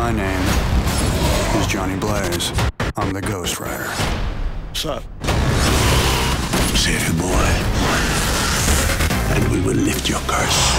My name is Johnny Blaze. I'm the Ghost Rider. What's up? Save your boy, and we will lift your curse.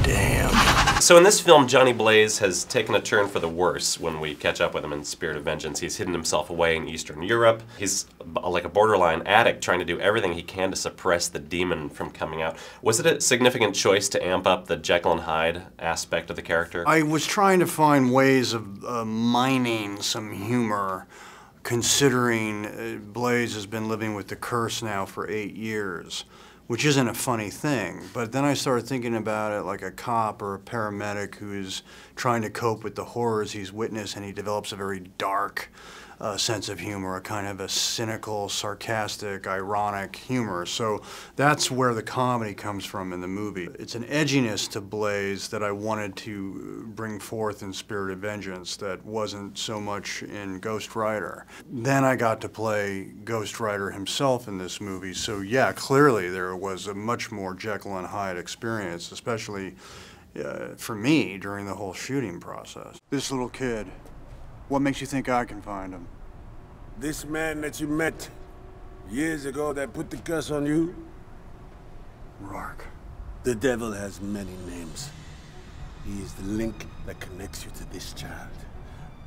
Damn. So in this film, Johnny Blaze has taken a turn for the worse when we catch up with him in Spirit of Vengeance. He's hidden himself away in Eastern Europe. He's like a borderline addict trying to do everything he can to suppress the demon from coming out. Was it a significant choice to amp up the Jekyll and Hyde aspect of the character? I was trying to find ways of mining some humor, considering Blaze has been living with the curse now for 8 years, which isn't a funny thing. But then I started thinking about it like a cop or a paramedic who is trying to cope with the horrors he's witnessed, and he develops a very dark sense of humor, a kind of a cynical, sarcastic, ironic humor. So that's where the comedy comes from in the movie. It's an edginess to Blaze that I wanted to bring forth in Spirit of Vengeance that wasn't so much in Ghost Rider. Then I got to play Ghost Rider himself in this movie. So yeah, clearly there was a much more Jekyll and Hyde experience, especially for me during the whole shooting process. This little kid, what makes you think I can find him? This man that you met years ago that put the curse on you? Rourke. The devil has many names. He is the link that connects you to this child.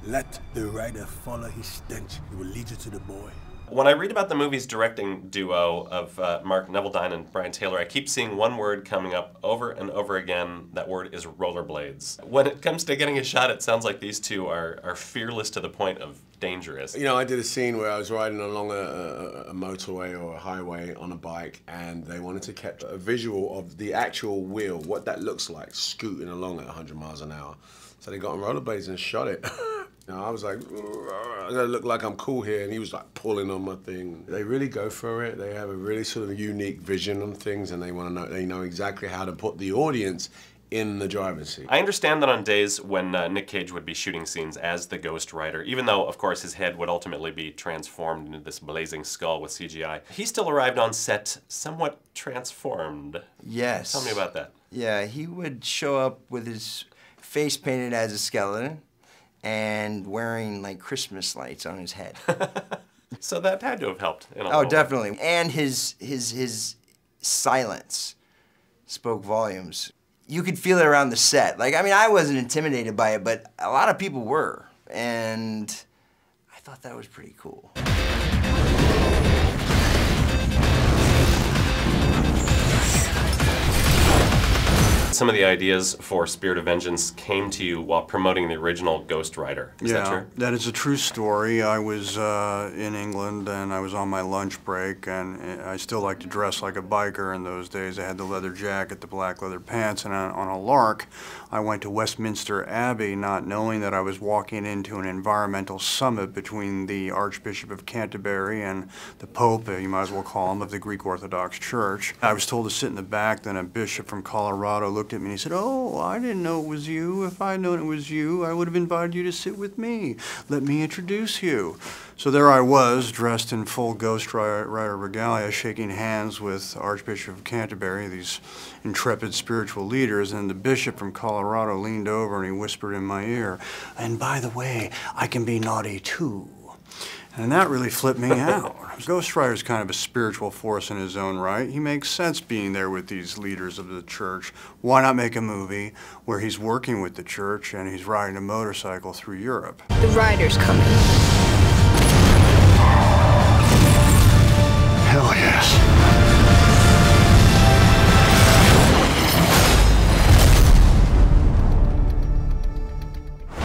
Let the rider follow his stench. He will lead you to the boy. When I read about the movie's directing duo of Mark Neveldine and Brian Taylor, I keep seeing one word coming up over and over again. That word is rollerblades. When it comes to getting a shot, it sounds like these two are fearless to the point of dangerous. You know, I did a scene where I was riding along a motorway or a highway on a bike, and they wanted to capture a visual of the actual wheel, what that looks like, scooting along at 100 miles an hour. So they got on rollerblades and shot it. Now, I was like, I gotta look like I'm cool here, and he was like pulling on my thing. They really go for it. They have a really sort of unique vision on things, and they know exactly how to put the audience in the driver's seat. I understand that on days when Nick Cage would be shooting scenes as the Ghost Rider, even though, of course, his head would ultimately be transformed into this blazing skull with CGI, he still arrived on set somewhat transformed. Yes. Tell me about that. Yeah, he would show up with his face painted as a skeleton and wearing like Christmas lights on his head. So that had to have helped in a Oh, little definitely. And his silence spoke volumes. You could feel it around the set. Like, I mean, I wasn't intimidated by it, but a lot of people were. And I thought that was pretty cool. Some of the ideas for Spirit of Vengeance came to you while promoting the original Ghost Rider. Is that true? That is a true story. I was in England, and I was on my lunch break, and I still like to dress like a biker in those days. I had the leather jacket, the black leather pants, and on a lark, I went to Westminster Abbey not knowing that I was walking into an environmental summit between the Archbishop of Canterbury and the Pope, you might as well call him, of the Greek Orthodox Church. I was told to sit in the back, then a bishop from Colorado looked at me and he said, "Oh, I didn't know it was you. If I'd known it was you, I would have invited you to sit with me. Let me introduce you." So there I was, dressed in full Ghost Rider regalia, shaking hands with Archbishop of Canterbury, these intrepid spiritual leaders, and the bishop from Colorado leaned over and he whispered in my ear, "And by the way, I can be naughty too." And that really flipped me out. Ghost Rider's kind of a spiritual force in his own right. He makes sense being there with these leaders of the church. Why not make a movie where he's working with the church and he's riding a motorcycle through Europe? The rider's coming. Hell yes.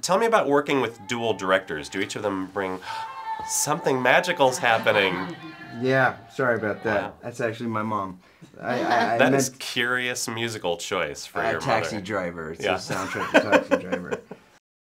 Tell me about working with dual directors. Do each of them bring something magical's happening? Yeah, sorry about that. Wow. That's actually my mom. I That is curious musical choice for your Taxi mother. Driver. It's Yeah. a soundtrack to Taxi Driver.